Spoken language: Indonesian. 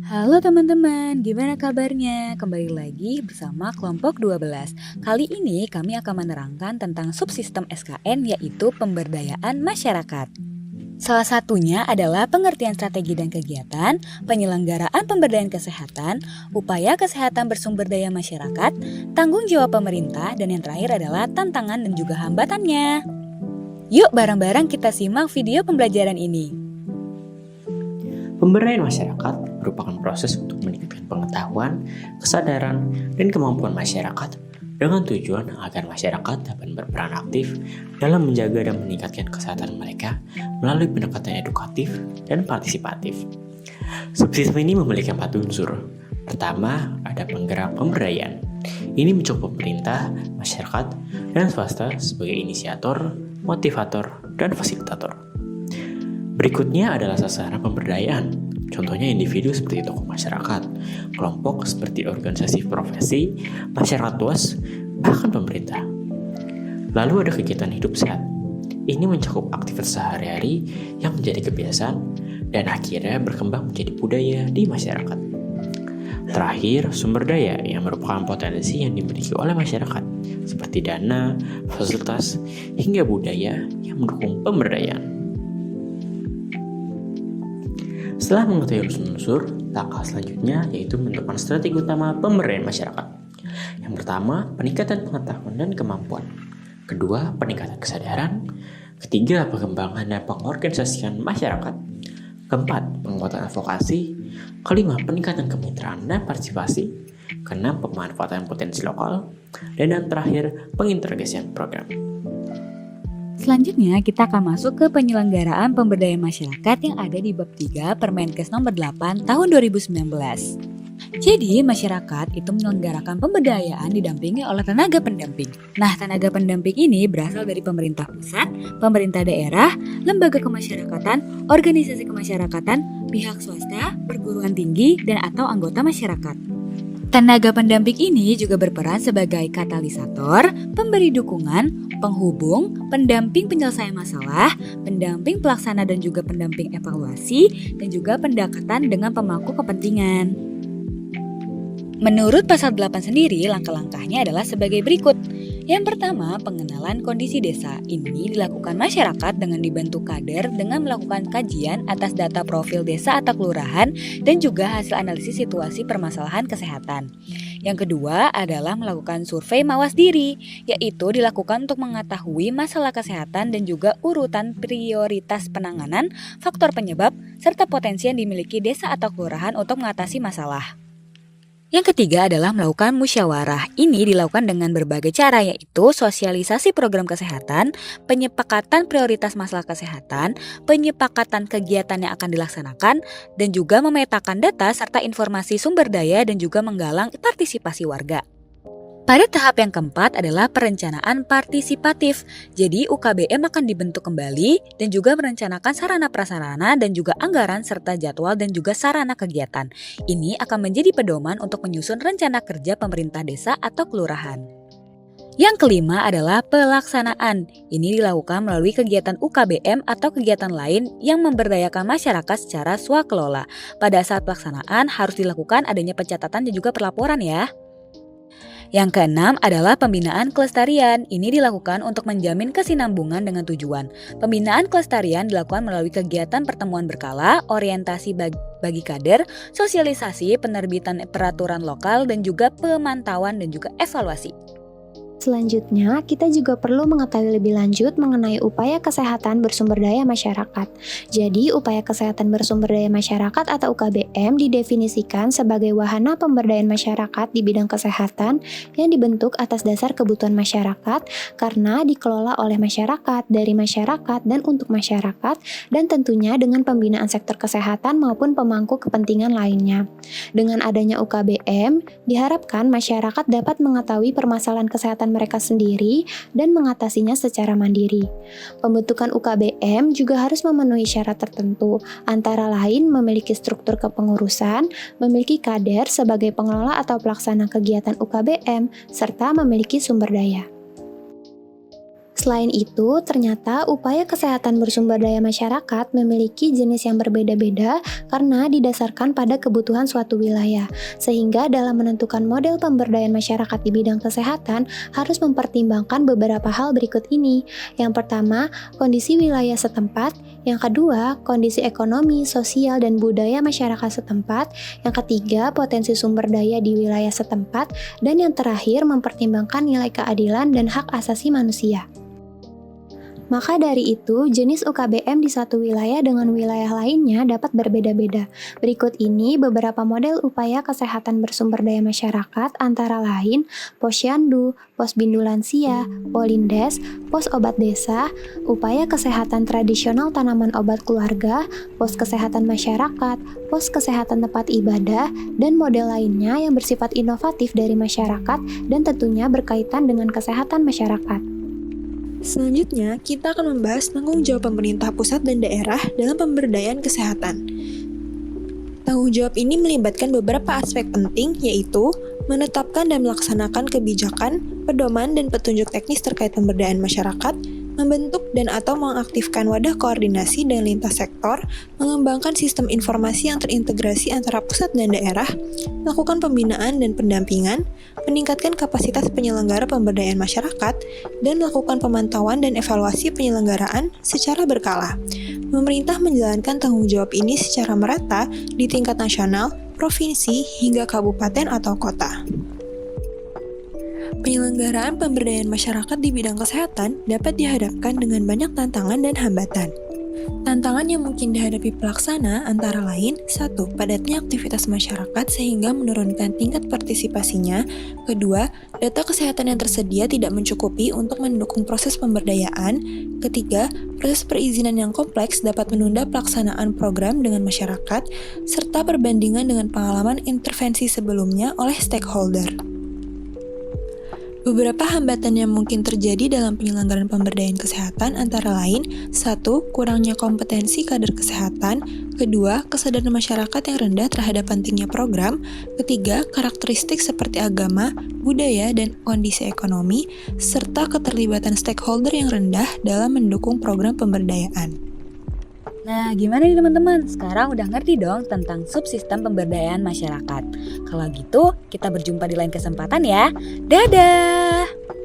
Halo teman-teman, gimana kabarnya? Kembali lagi bersama kelompok 12. Kali ini kami akan menerangkan tentang subsistem SKN yaitu pemberdayaan masyarakat. Salah satunya adalah pengertian strategi dan kegiatan, penyelenggaraan pemberdayaan kesehatan, upaya kesehatan bersumber daya masyarakat, tanggung jawab pemerintah, dan yang terakhir adalah tantangan dan juga hambatannya. Yuk bareng-bareng kita simak video pembelajaran ini. Pemberdayaan masyarakat merupakan proses untuk meningkatkan pengetahuan, kesadaran, dan kemampuan masyarakat dengan tujuan agar masyarakat dapat berperan aktif dalam menjaga dan meningkatkan kesehatan mereka melalui pendekatan edukatif dan partisipatif. Subsistem ini memiliki 4 unsur. Pertama, ada penggerak pemberdayaan. Ini mencakup pemerintah, masyarakat, dan swasta sebagai inisiator, motivator, dan fasilitator. Berikutnya adalah sasaran pemberdayaan, contohnya individu seperti tokoh masyarakat, kelompok seperti organisasi profesi, masyarakat luas, bahkan pemerintah. Lalu ada kegiatan hidup sehat. Ini mencakup aktivitas sehari-hari yang menjadi kebiasaan dan akhirnya berkembang menjadi budaya di masyarakat. Terakhir, sumber daya yang merupakan potensi yang dimiliki oleh masyarakat, seperti dana, fasilitas, hingga budaya yang mendukung pemberdayaan. Setelah mengetahui unsur-unsur, langkah selanjutnya yaitu menentukan strategi utama pemberdayaan masyarakat. Yang pertama, peningkatan pengetahuan dan kemampuan. Kedua, peningkatan kesadaran. Ketiga, pengembangan dan pengorganisasian masyarakat. Keempat, penguatan advokasi. Kelima, peningkatan kemitraan dan partisipasi. Keenam, pemanfaatan potensi lokal. Dan yang terakhir, pengintegrasian program. Selanjutnya kita akan masuk ke penyelenggaraan pemberdayaan masyarakat yang ada di bab 3 Permenkes nomor 8 tahun 2019. Jadi masyarakat itu menyelenggarakan pemberdayaan didampingi oleh tenaga pendamping. Nah, tenaga pendamping ini berasal dari pemerintah pusat, pemerintah daerah, lembaga kemasyarakatan, organisasi kemasyarakatan, pihak swasta, perguruan tinggi, dan atau anggota masyarakat. Tenaga pendamping ini juga berperan sebagai katalisator, pemberi dukungan, penghubung, pendamping penyelesaian masalah, pendamping pelaksana dan juga pendamping evaluasi, dan juga pendekatan dengan pemangku kepentingan. Menurut pasal 8 sendiri, langkah-langkahnya adalah sebagai berikut. Yang pertama, pengenalan kondisi desa. Ini dilakukan masyarakat dengan dibantu kader dengan melakukan kajian atas data profil desa atau kelurahan dan juga hasil analisis situasi permasalahan kesehatan. Yang kedua adalah melakukan survei mawas diri, yaitu dilakukan untuk mengetahui masalah kesehatan dan juga urutan prioritas penanganan, faktor penyebab, serta potensi yang dimiliki desa atau kelurahan untuk mengatasi masalah. Yang ketiga adalah melakukan musyawarah. Ini dilakukan dengan berbagai cara yaitu sosialisasi program kesehatan, penyepakatan prioritas masalah kesehatan, penyepakatan kegiatan yang akan dilaksanakan, dan juga memetakan data serta informasi sumber daya dan juga menggalang partisipasi warga. Pada tahap yang keempat adalah perencanaan partisipatif. Jadi UKBM akan dibentuk kembali dan juga merencanakan sarana prasarana dan juga anggaran serta jadwal dan juga sarana kegiatan. Ini akan menjadi pedoman untuk menyusun rencana kerja pemerintah desa atau kelurahan. Yang kelima adalah pelaksanaan. Ini dilakukan melalui kegiatan UKBM atau kegiatan lain yang memberdayakan masyarakat secara swakelola. Pada saat pelaksanaan harus dilakukan adanya pencatatan dan juga perlaporan ya. Yang keenam adalah pembinaan kelestarian. Ini dilakukan untuk menjamin kesinambungan dengan tujuan. Pembinaan kelestarian dilakukan melalui kegiatan pertemuan berkala, orientasi bagi kader, sosialisasi, penerbitan peraturan lokal, dan juga pemantauan dan juga evaluasi. Selanjutnya, kita juga perlu mengetahui lebih lanjut mengenai upaya kesehatan bersumber daya masyarakat. Jadi, upaya kesehatan bersumber daya masyarakat atau UKBM didefinisikan sebagai wahana pemberdayaan masyarakat di bidang kesehatan yang dibentuk atas dasar kebutuhan masyarakat karena dikelola oleh masyarakat, dari masyarakat, dan untuk masyarakat, dan tentunya dengan pembinaan sektor kesehatan maupun pemangku kepentingan lainnya. Dengan adanya UKBM, diharapkan masyarakat dapat mengetahui permasalahan kesehatan mereka sendiri dan mengatasinya secara mandiri. Pembentukan UKBM juga harus memenuhi syarat tertentu, antara lain memiliki struktur kepengurusan, memiliki kader sebagai pengelola atau pelaksana kegiatan UKBM, serta memiliki sumber daya. Selain itu, ternyata upaya kesehatan bersumber daya masyarakat memiliki jenis yang berbeda-beda karena didasarkan pada kebutuhan suatu wilayah. Sehingga dalam menentukan model pemberdayaan masyarakat di bidang kesehatan harus mempertimbangkan beberapa hal berikut ini. Yang pertama, kondisi wilayah setempat. Yang kedua, kondisi ekonomi, sosial, dan budaya masyarakat setempat. Yang ketiga, potensi sumber daya di wilayah setempat. Dan yang terakhir, mempertimbangkan nilai keadilan dan hak asasi manusia. Maka dari itu, jenis UKBM di satu wilayah dengan wilayah lainnya dapat berbeda-beda. Berikut ini beberapa model upaya kesehatan bersumber daya masyarakat antara lain Posyandu, Posbindu Lansia, Polindes, Pos Obat Desa, upaya kesehatan tradisional tanaman obat keluarga, pos kesehatan masyarakat, pos kesehatan tempat ibadah, dan model lainnya yang bersifat inovatif dari masyarakat dan tentunya berkaitan dengan kesehatan masyarakat. Selanjutnya, kita akan membahas tanggung jawab pemerintah pusat dan daerah dalam pemberdayaan kesehatan. Tanggung jawab ini melibatkan beberapa aspek penting, yaitu menetapkan dan melaksanakan kebijakan, pedoman dan petunjuk teknis terkait pemberdayaan masyarakat, membentuk dan atau mengaktifkan wadah koordinasi dan lintas sektor, mengembangkan sistem informasi yang terintegrasi antara pusat dan daerah, melakukan pembinaan dan pendampingan, meningkatkan kapasitas penyelenggara pemberdayaan masyarakat, dan melakukan pemantauan dan evaluasi penyelenggaraan secara berkala. Pemerintah menjalankan tanggung jawab ini secara merata di tingkat nasional, provinsi, hingga kabupaten atau kota. Penyelenggaraan pemberdayaan masyarakat di bidang kesehatan dapat dihadapkan dengan banyak tantangan dan hambatan. Tantangan yang mungkin dihadapi pelaksana antara lain 1. Padatnya aktivitas masyarakat sehingga menurunkan tingkat partisipasinya. 2. Data kesehatan yang tersedia tidak mencukupi untuk mendukung proses pemberdayaan. 3. Proses perizinan yang kompleks dapat menunda pelaksanaan program dengan masyarakat, serta perbandingan dengan pengalaman intervensi sebelumnya oleh stakeholder. Beberapa hambatan yang mungkin terjadi dalam penyelenggaraan pemberdayaan kesehatan antara lain 1. Kurangnya kompetensi kader kesehatan. 2. Kesadaran masyarakat yang rendah terhadap pentingnya program. 3. Karakteristik seperti agama, budaya, dan kondisi ekonomi, serta keterlibatan stakeholder yang rendah dalam mendukung program pemberdayaan. Nah, gimana nih teman-teman? Sekarang udah ngerti dong tentang subsistem pemberdayaan masyarakat. Kalau gitu, kita berjumpa di lain kesempatan ya. Dadah!